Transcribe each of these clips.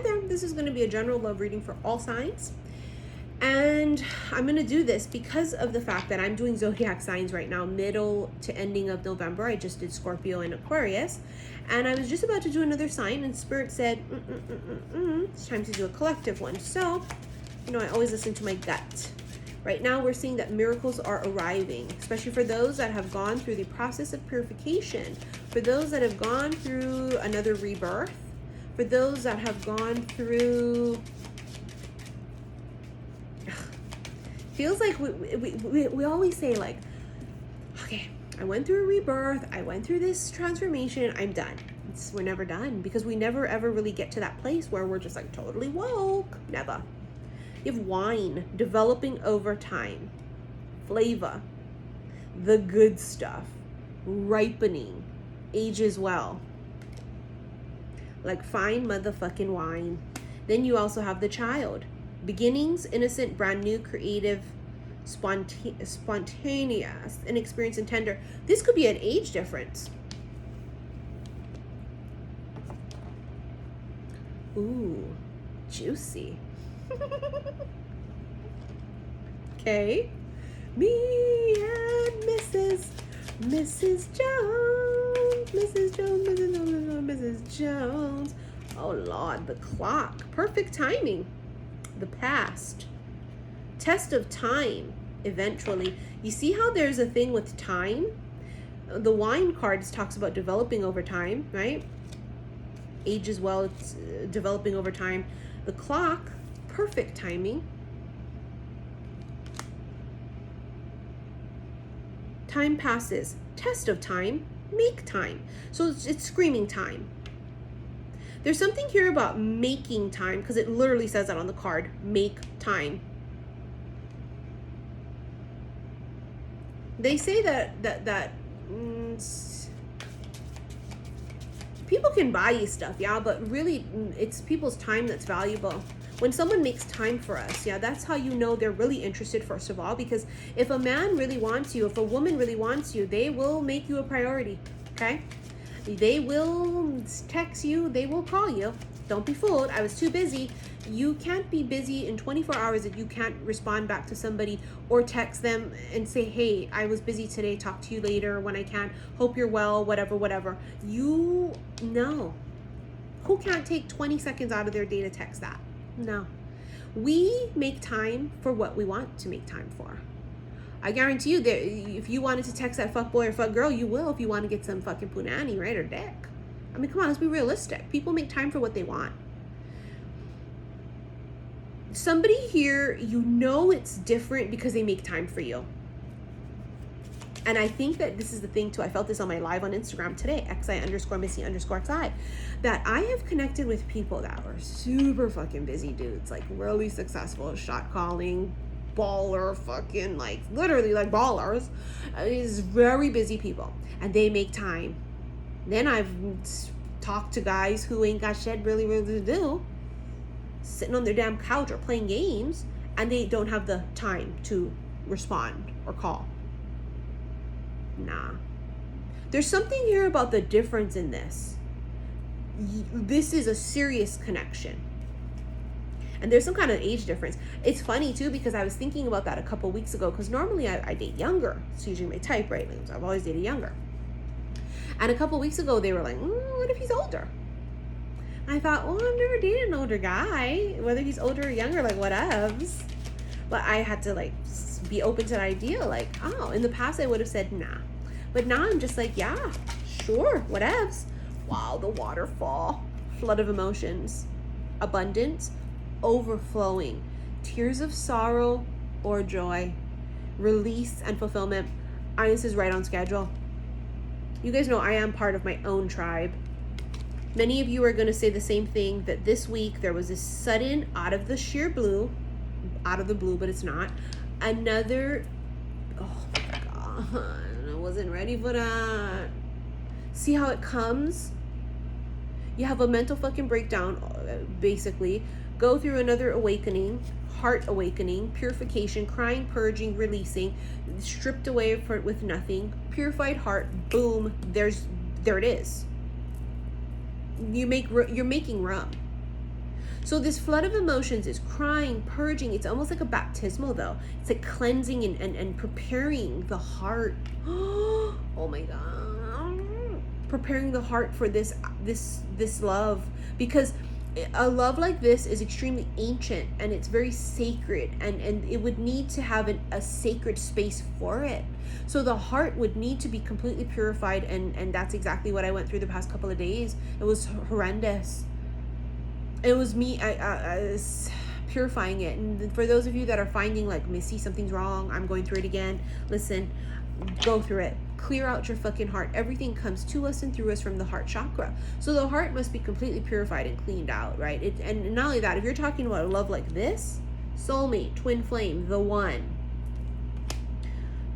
Hi there, this is going to be a general love reading for all signs. And I'm going to do this because of the fact that I'm doing zodiac signs right now, middle to ending of November. I just did Scorpio and Aquarius. And I was just about to do another sign, and Spirit said, it's time to do a collective one. So, you know, I always listen to my gut. Right now, we're seeing that miracles are arriving, especially for those that have gone through the process of purification, for those that have gone through another rebirth, for those that have gone through... Feels like we always say, like, okay, I went through a rebirth, I went through this transformation, I'm done. We're never done, because we never ever really get to that place where we're just like totally woke. Never. You have wine developing over time, flavor, the good stuff, ripening, ages well, like fine motherfucking wine. Then you also have the child, beginnings, innocent, brand new, creative, spontaneous, inexperienced, and tender. This could be an age difference. Ooh, juicy. Okay, me and Mrs. Jones, Mrs. Jones. Oh Lord, the clock, perfect timing. The past, test of time. Eventually, you see how there's a thing with time. The wine cards talks about developing over time, right? Age as well, it's developing over time. The clock, perfect timing. Time passes, test of time, make time. So it's screaming time. There's something here about making time, because it literally says that on the card, make time. They say that people can buy you stuff, yeah, but really it's people's time that's valuable. When someone makes time for us, yeah, that's how you know they're really interested, first of all, because if a man really wants you, if a woman really wants you, they will make you a priority, okay? They will text you, they will call you. Don't be fooled. I was too busy. You can't be busy in 24 hours if you can't respond back to somebody or text them and say, hey, I was busy today, talk to you later when I can, hope you're well, whatever. You know. Who can't take 20 seconds out of their day to text that? No. We make time for what we want to make time for. I guarantee you that if you wanted to text that fuck boy or fuck girl, you will if you want to get some fucking punani, right, or dick. I mean, come on, let's be realistic. People make time for what they want. Somebody here, you know it's different because they make time for you. And I think that this is the thing too. I felt this on my live on Instagram today, xi_missy_xi, that I have connected with people that were super fucking busy dudes, like really successful, shot calling, baller, fucking like literally like ballers. These very busy people, and they make time. Then I've talked to guys who ain't got shit really to do, sitting on their damn couch or playing games, and they don't have the time to respond or call. Nah. There's something here about the difference in this. This is a serious connection. And there's some kind of age difference. It's funny too, because I was thinking about that a couple weeks ago, because normally I date younger. It's usually my type, right? Like, I've always dated younger. And a couple weeks ago, they were like, what if he's older? And I thought, well, I've never dated an older guy. Whether he's older or younger, like, whatevs. But I had to, like, be open to the idea, like, oh, in the past I would have said nah. But now I'm just like, yeah, sure, whatevs. Wow, the waterfall. Flood of emotions. Abundance. Overflowing. Tears of sorrow or joy. Release and fulfillment. Ines is right on schedule. You guys know I am part of my own tribe. Many of you are going to say the same thing, that this week there was this sudden, out of the blue, but it's not, another, oh my God, I wasn't ready for that. See how it comes? You have a mental fucking breakdown, basically. Go through another awakening, heart awakening, purification, crying, purging, releasing, stripped away with nothing, purified heart, boom, there it is. You're making rum. So this flood of emotions is crying, purging. It's almost like a baptismal though. It's like cleansing and preparing the heart. Oh my God. Preparing the heart for this love, because a love like this is extremely ancient and it's very sacred, and it would need to have a sacred space for it. So the heart would need to be completely purified, and that's exactly what I went through the past couple of days. It was horrendous. It was me, I was purifying it. And for those of you that are finding like, Missy, something's wrong, I'm going through it again, listen, go through it. Clear out your fucking heart. Everything comes to us and through us from the heart chakra. So the heart must be completely purified and cleaned out, right? And not only that, if you're talking about a love like this, soulmate, twin flame, the one,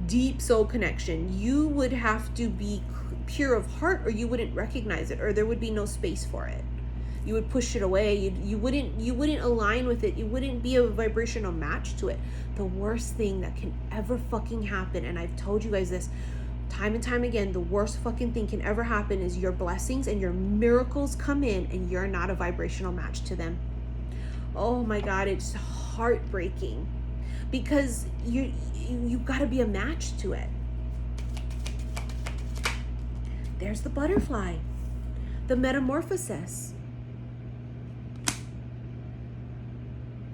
deep soul connection, you would have to be pure of heart or you wouldn't recognize it, or there would be no space for it. You would push it away. You wouldn't align with it. You wouldn't be a vibrational match to it. The worst thing that can ever fucking happen, and I've told you guys this time and time again, the worst fucking thing can ever happen is your blessings and your miracles come in and you're not a vibrational match to them. Oh my God, it's heartbreaking, because you got to be a match to it. There's the butterfly, the metamorphosis.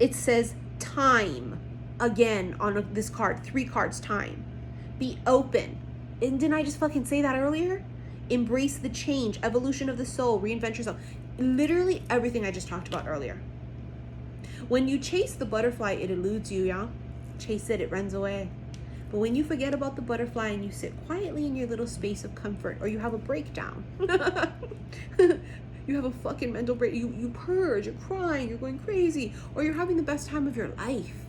It says time again on this card, 3 cards, time. Be open. And didn't I just fucking say that earlier? Embrace the change, evolution of the soul, reinvent yourself. Literally everything I just talked about earlier. When you chase the butterfly, it eludes you, y'all. Chase it, it runs away. But when you forget about the butterfly and you sit quietly in your little space of comfort, or you have a breakdown, you have a fucking mental break, you purge, you're crying, you're going crazy, or you're having the best time of your life,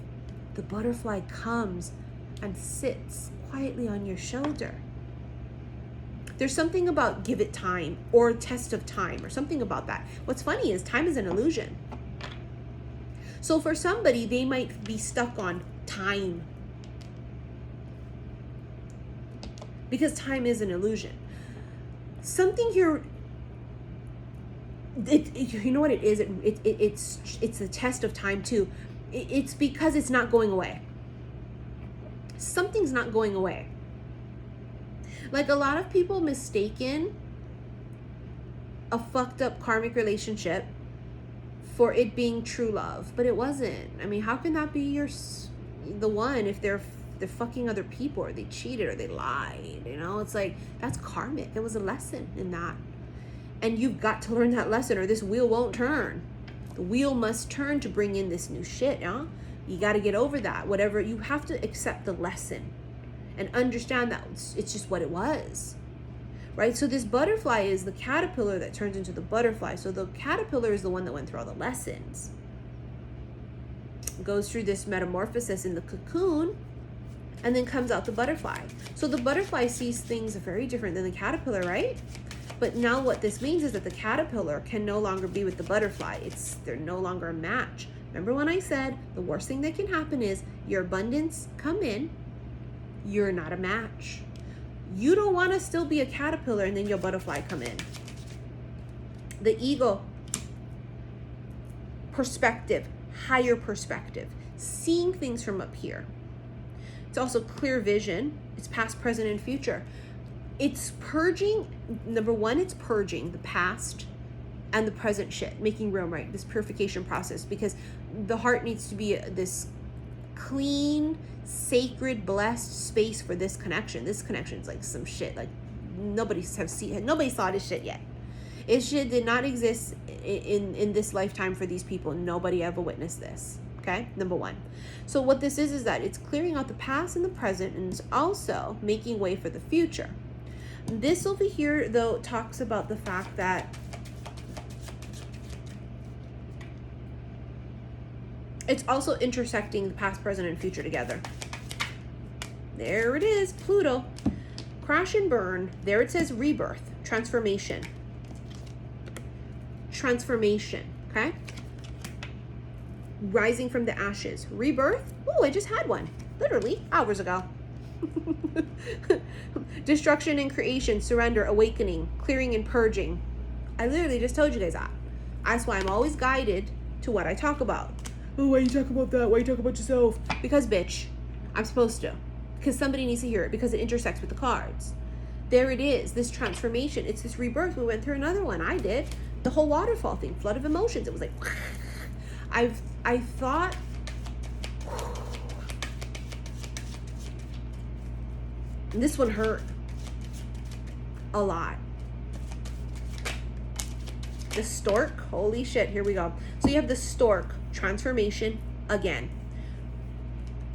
the butterfly comes and sits quietly on your shoulder. There's something about give it time, or test of time, or something about that. What's funny is time is an illusion. So for somebody, they might be stuck on time, because time is an illusion. Something here, you know what it is? It's a test of time too. It's because it's not going away. Something's not going away. Like, a lot of people mistaken a fucked up karmic relationship for it being true love, but it wasn't. I mean, how can that be the one if they're fucking other people, or they cheated, or they lied? You know, it's like, that's karmic. There was a lesson in that, and you've got to learn that lesson, or this wheel won't turn. The wheel must turn to bring in this new shit, yeah? You got to get over that. Whatever, you have to accept the lesson and understand that it's just what it was, right? So this butterfly is the caterpillar that turns into the butterfly. So the caterpillar is the one that went through all the lessons, goes through this metamorphosis in the cocoon, and then comes out the butterfly. So the butterfly sees things very different than the caterpillar, right? But now what this means is that the caterpillar can no longer be with the butterfly. They're no longer a match. Remember when I said the worst thing that can happen is your abundance come in, you're not a match. You don't want to still be a caterpillar and then your butterfly come in. The ego perspective, higher perspective, seeing things from up here. It's also clear vision. It's past, present, and future. It's purging. Number one, it's purging the past and the present shit, making room, right? This purification process, because the heart needs to be this clean, sacred, blessed space for this connection. This connection is like some shit. Like, nobody saw this shit yet. It shit did not exist in this lifetime for these people. Nobody ever witnessed this. Okay, number one. So what this is that it's clearing out the past and the present, and it's also making way for the future. This over here, though, talks about the fact that it's also intersecting the past, present, and future together. There it is, Pluto. Crash and burn. There it says rebirth, transformation. Transformation, okay? Rising from the ashes. Rebirth. Oh, I just had one. Literally hours ago. Destruction and creation, surrender, awakening, clearing and purging. I literally just told you guys that. That's why I'm always guided to what I talk about. Oh, why you talk about that? Why you talk about yourself? Because, bitch, I'm supposed to. Because somebody needs to hear it, because it intersects with the cards. There it is, this transformation. It's this rebirth. We went through another one. I did. The whole waterfall thing, flood of emotions. It was like, I thought, this one hurt a lot. The stork, holy shit, here we go. So you have the stork, transformation again.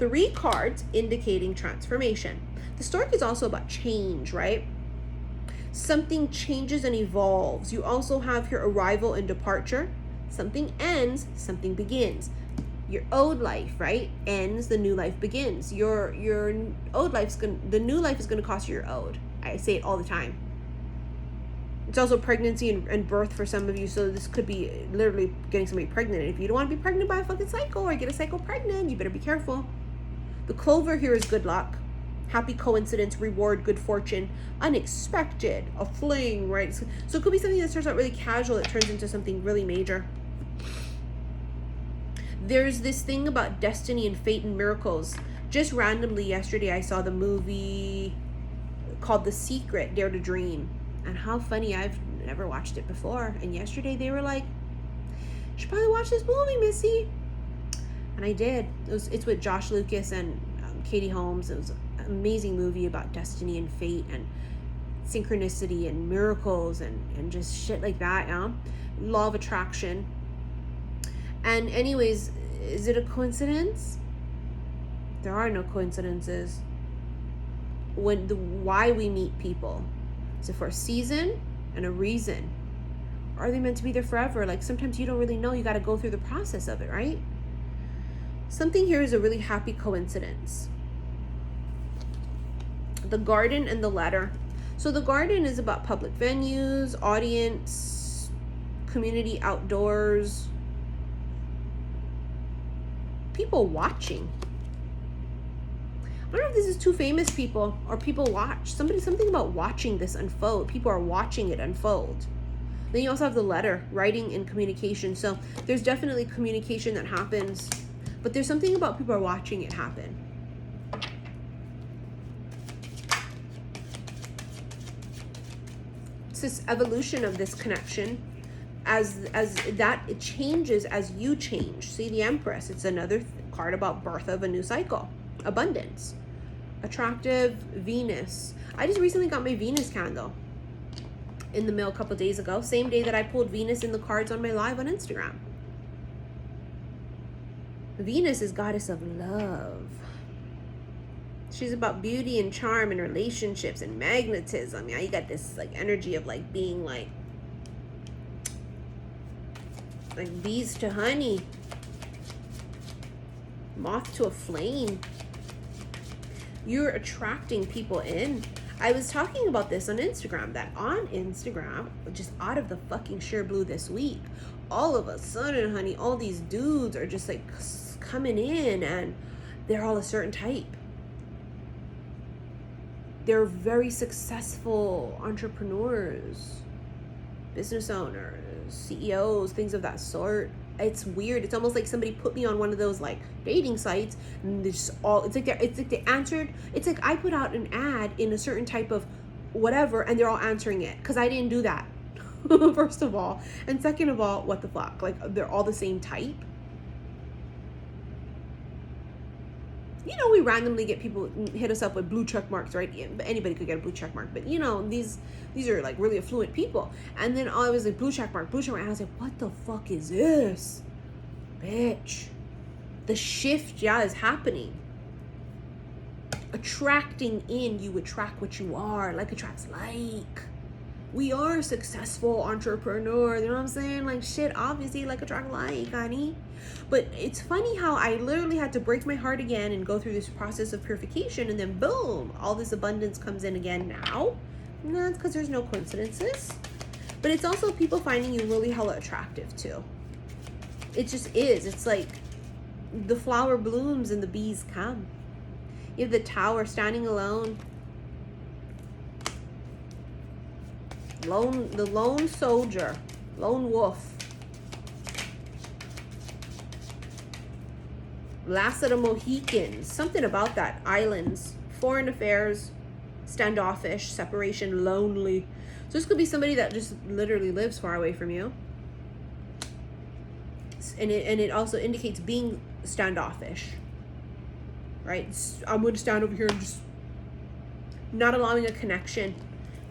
3 cards indicating transformation. The stork is also about change, right? Something changes and evolves. You also have your arrival and departure. Something ends, something begins. Your old life, right, ends, the new life begins. Your old life's the new life is gonna cost you your ode. I say it all the time. It's also pregnancy and birth for some of you, so this could be literally getting somebody pregnant. And if you don't want to be pregnant by a fucking cycle or get a cycle pregnant, you better be careful. The clover here is good luck, happy coincidence, reward, good fortune, unexpected, a fling, right? So it could be something that starts out really casual that turns into something really major. There's this thing about destiny and fate and miracles. Just randomly yesterday, I saw the movie called The Secret, Dare to Dream. And how funny, I've never watched it before. And yesterday they were like, you should probably watch this movie, Missy. And I did. It's with Josh Lucas and Katie Holmes. It was an amazing movie about destiny and fate and synchronicity and miracles and just shit like that, you know? Law of attraction. And anyways, is it a coincidence? There are no coincidences. Why we meet people. Is it for a season and a reason? Or are they meant to be there forever? Like sometimes you don't really know. You got to go through the process of it, right? Something here is a really happy coincidence. The garden and the ladder. So the garden is about public venues, audience, community outdoors, people watching. I don't know if this is two famous people or people watch. Something about watching this unfold. People are watching it unfold. Then you also have the letter, writing and communication. So there's definitely communication that happens, but there's something about people are watching it happen. It's this evolution of this connection as that it changes as you change. See the Empress, it's another card about birth of a new cycle. Abundance, attractive Venus. I just recently got my Venus candle in the mail a couple days ago, same day that I pulled Venus in the cards on my live on Instagram. Venus is goddess of love. She's about beauty and charm and relationships and magnetism. Yeah, you got this like energy of like being like bees to honey, moth to a flame. You're attracting people in. I was talking about this on Instagram, that on Instagram, just out of the fucking sheer blue this week, all of a sudden, honey, all these dudes are just like coming in and they're all a certain type. They're very successful entrepreneurs, business owners, CEOs, things of that sort. It's weird. It's almost like somebody put me on one of those like dating sites and they just all, it's like they answered. It's like I put out an ad in a certain type of whatever and they're all answering it because I didn't do that. First of all. And second of all, what the fuck? Like they're all the same type. You know, we randomly get people hit us up with blue check marks, right? Anybody could get a blue check mark, but you know, these are like really affluent people. And then I was like, blue check mark, and I was like, what the fuck is this? Bitch. The shift, yeah, is happening. Attracting in, you attract what you are, like attracts like. We are successful entrepreneurs, you know what I'm saying? Like shit, obviously, like attract like, honey. But it's funny how I literally had to break my heart again and go through this process of purification, and then boom, all this abundance comes in again now. And that's because there's no coincidences. But it's also people finding you really hella attractive too. It just is. It's like the flower blooms and the bees come. You have the Tower standing alone. The lone soldier, lone wolf. Last of the Mohicans. Something about that. Islands. Foreign affairs. Standoffish. Separation. Lonely. So this could be somebody that just literally lives far away from you. And it also indicates being standoffish. Right? I'm going to stand over here and just not allowing a connection.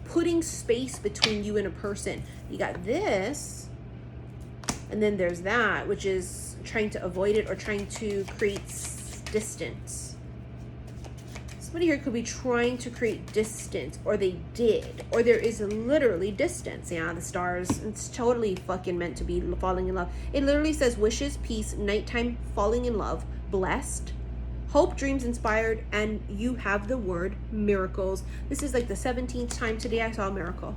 Putting space between you and a person. You got this. And then there's that, which is trying to avoid it or trying to create distance. Somebody here could be trying to create distance, or they did, or there is literally distance. Yeah, the stars, it's totally fucking meant to be falling in love. It literally says wishes, peace, nighttime, falling in love, blessed, hope, dreams, inspired, and you have the word miracles. This is like the 17th time today I saw a miracle.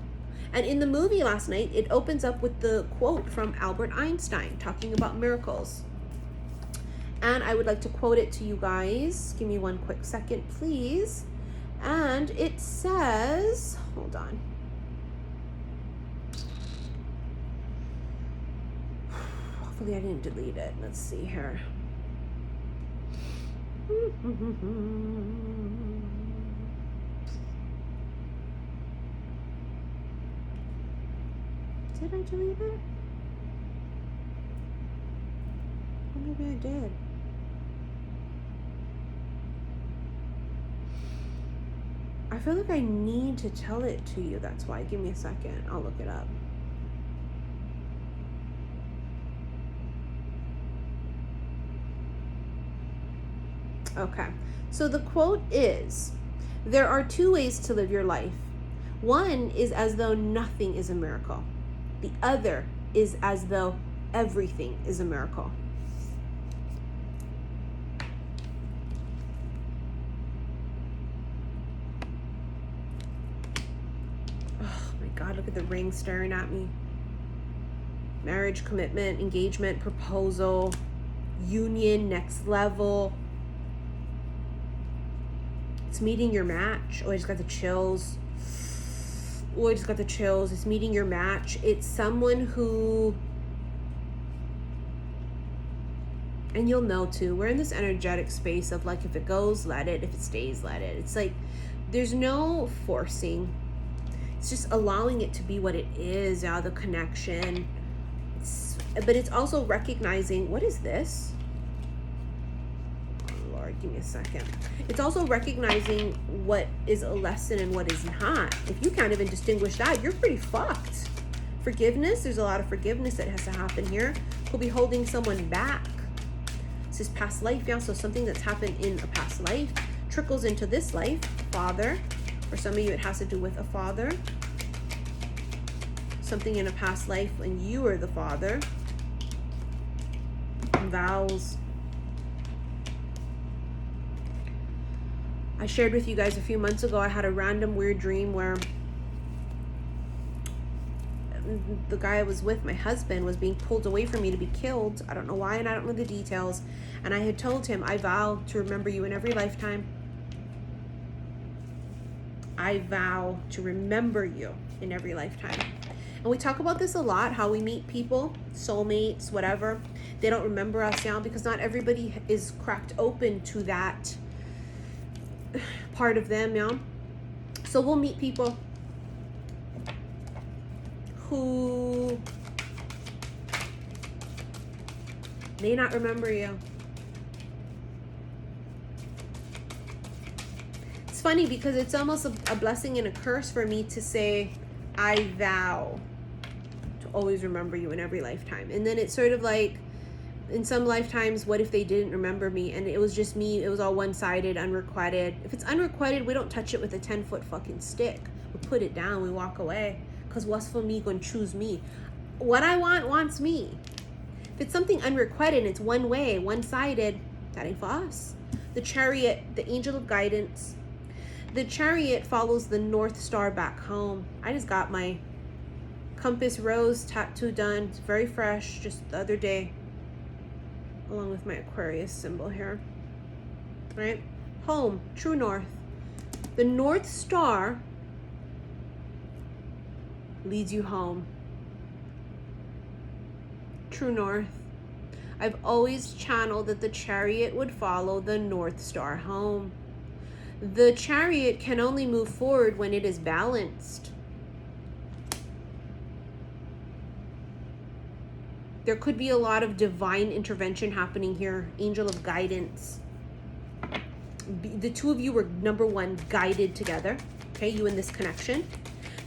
And in the movie last night, it opens up with the quote from Albert Einstein talking about miracles. And I would like to quote it to you guys. Give me one quick second, please. And it says, hold on. Hopefully I didn't delete it. Let's see here. Did I delete it? Or maybe I did. I feel like I need to tell it to you. That's why. Give me a second. I'll look it up. Okay. So the quote is, there are two ways to live your life. One is as though nothing is a miracle. The other is as though everything is a miracle. God, look at the ring staring at me. Marriage, commitment, engagement, proposal, union, next level. It's meeting your match. Oh, I just got the chills. Oh, I just got the chills. It's meeting your match. It's someone who, and you'll know too, we're in this energetic space of like, if it goes, let it. If it stays, let it. It's like, there's no forcing. It's just allowing it to be what it is, the connection. But it's also recognizing, what is this? Oh Lord, give me a second. It's also recognizing what is a lesson and what is not. If you can't even distinguish that, you're pretty fucked. Forgiveness, there's a lot of forgiveness that has to happen here. Could be holding someone back. This is past life, so something that's happened in a past life trickles into this life. Father. For some of you, it has to do with a father. Something in a past life when you were the father. And vows. I shared with you guys a few months ago, I had a random weird dream where the guy I was with, my husband, was being pulled away from me to be killed. I don't know why, and I don't know the details. And I had told him, I vow to remember you in every lifetime. I vow to remember you in every lifetime. And we talk about this a lot, how we meet people, soulmates, whatever. They don't remember us now because not everybody is cracked open to that part of them, So we'll meet people who may not remember you. It's funny because it's almost a blessing and a curse for me to say, I vow to always remember you in every lifetime. And then it's sort of like, in some lifetimes, what if they didn't remember me and it was just me, it was all one-sided, unrequited. If it's unrequited, we don't touch it with a 10-foot fucking stick. We put it down, we walk away. Because what's for me gonna choose me? What I want wants me. If it's something unrequited and it's one way, one-sided, that ain't for us. The Chariot, the angel of guidance. The Chariot follows the North Star back home. I just got my compass rose tattoo done. It's very fresh, just the other day. Along with my Aquarius symbol here. Right? Home, true north. The North Star leads you home. True north. I've always channeled that the Chariot would follow the North Star home. The Chariot can only move forward when it is balanced. There could be a lot of divine intervention happening here. Angel of guidance. The two of you were, number one, guided together. Okay, you in this connection.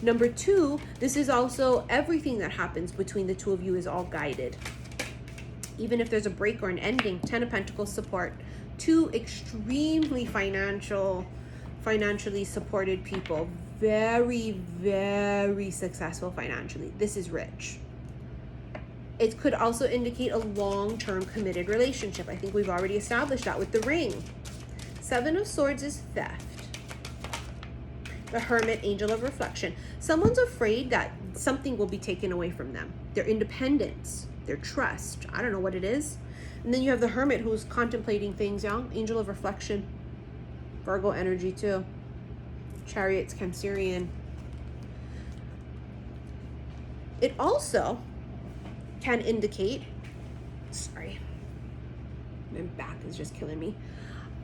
Number two, this is also everything that happens between the two of you is all guided. Even if there's a break or an ending. 10 of Pentacles support. Two extremely financially supported people. Very, very successful financially. This is rich. It could also indicate a long-term committed relationship. I think we've already established that with the ring. 7 of Swords is theft. The Hermit, Angel of reflection. Someone's afraid that something will be taken away from them. Their independence, their trust. I don't know what it is. And then you have the Hermit who's contemplating things, yeah? Angel of reflection. Virgo energy too. Chariots, Cancerian. It also can indicate, sorry, my back is just killing me.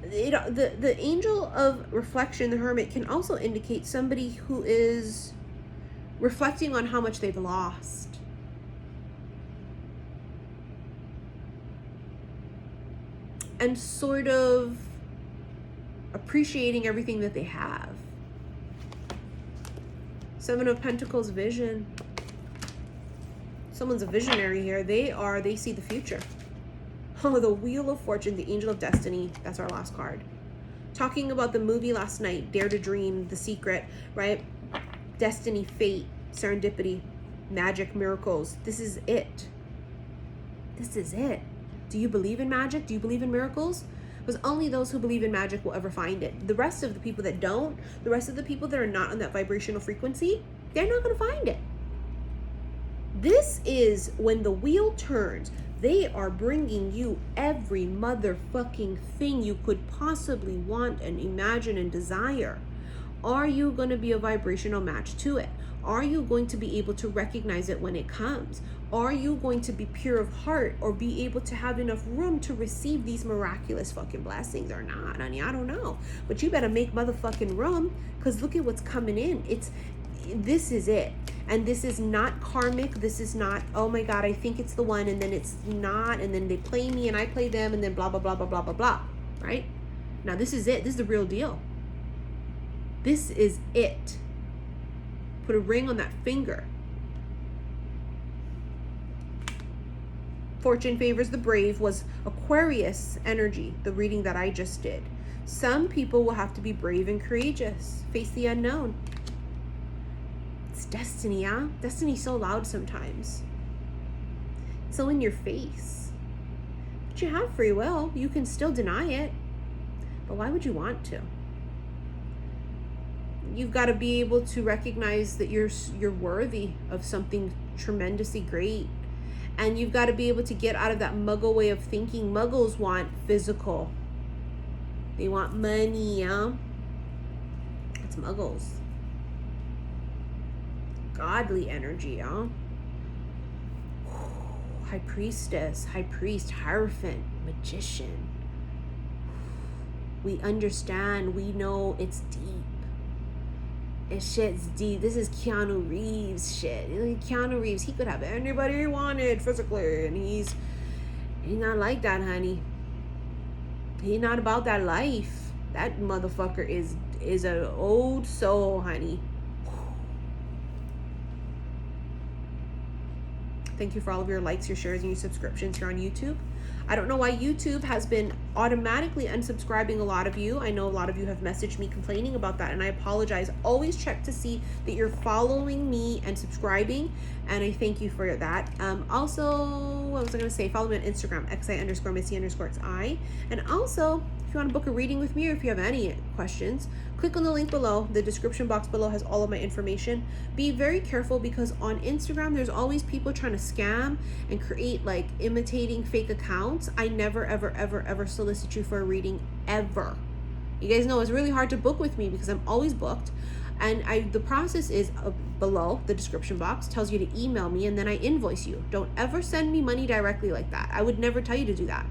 The Angel of reflection, the Hermit, can also indicate somebody who is reflecting on how much they've lost. And sort of appreciating everything that they have. 7 of Pentacles, vision. Someone's a visionary here. They see the future. Oh, the Wheel of Fortune, the Angel of Destiny. That's our last card. Talking about the movie last night, Dare to Dream, The Secret, right? Destiny, fate, serendipity, magic, miracles. This is it. This is it. Do you believe in magic? Do you believe in miracles? Because only those who believe in magic will ever find it. The rest of the people that don't, the rest of the people that are not on that vibrational frequency, they're not going to find it. This is when the wheel turns. They are bringing you every motherfucking thing you could possibly want and imagine and desire. Are you going to be a vibrational match to it? Are you going to be able to recognize it when it comes? Are you going to be pure of heart or be able to have enough room to receive these miraculous fucking blessings or not, honey? I don't know. But you better make motherfucking room, because look at what's coming in. This is it. And this is not karmic. This is not, oh my God, I think it's the one, and then it's not, and then they play me and I play them, and then blah, blah, blah, blah, blah, blah, blah. Right? Now this is it. This is the real deal. This is it. Put a ring on that finger. Fortune favors the brave was Aquarius energy, the reading that I just did. Some people will have to be brave and courageous. Face the unknown. It's destiny, yeah? Destiny's so loud sometimes. It's so in your face. But you have free will. You can still deny it. But why would you want to? You've got to be able to recognize that you're worthy of something tremendously great. And you've got to be able to get out of that muggle way of thinking. Muggles want physical. They want money, yeah? It's muggles. Godly energy, yeah? High priestess, high priest, hierophant, magician. We understand, we know it's deep. Shit's deep. This is Keanu Reeves shit. Keanu Reeves, he could have anybody he wanted physically, and he's not like that, honey. He's not about that life. That motherfucker is an old soul, honey. Thank you for all of your likes, your shares, and your subscriptions here on YouTube. I don't know why YouTube has been automatically unsubscribing a lot of you. I know a lot of you have messaged me complaining about that, and I apologize. Always check to see that you're following me and subscribing, and I thank you for that. Also, what was I going to say? Follow me on Instagram, xi_missy_xi. And also, if you want to book a reading with me, or if you have any questions, click on the link below. The description box below has all of my information. Be very careful, because on Instagram, there's always people trying to scam and create like imitating fake accounts. I never, ever, ever, ever solicit you for a reading, ever. You guys know it's really hard to book with me because I'm always booked. And the process is below the description box, tells you to email me, and then I invoice you. Don't ever send me money directly like that. I would never tell you to do that.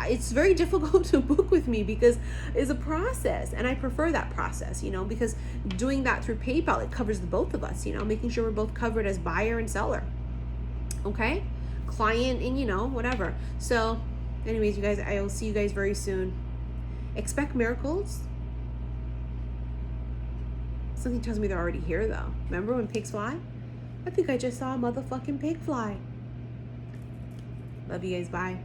It's very difficult to book with me because it's a process, and I prefer that process, you know, because doing that through PayPal, it covers the both of us, you know, making sure we're both covered as buyer and seller. Okay? Client and, you know, whatever. So anyways, you guys, I will see you guys very soon. Expect miracles. Something tells me they're already here, though. Remember when pigs fly? I think I just saw a motherfucking pig fly. Love you guys. Bye.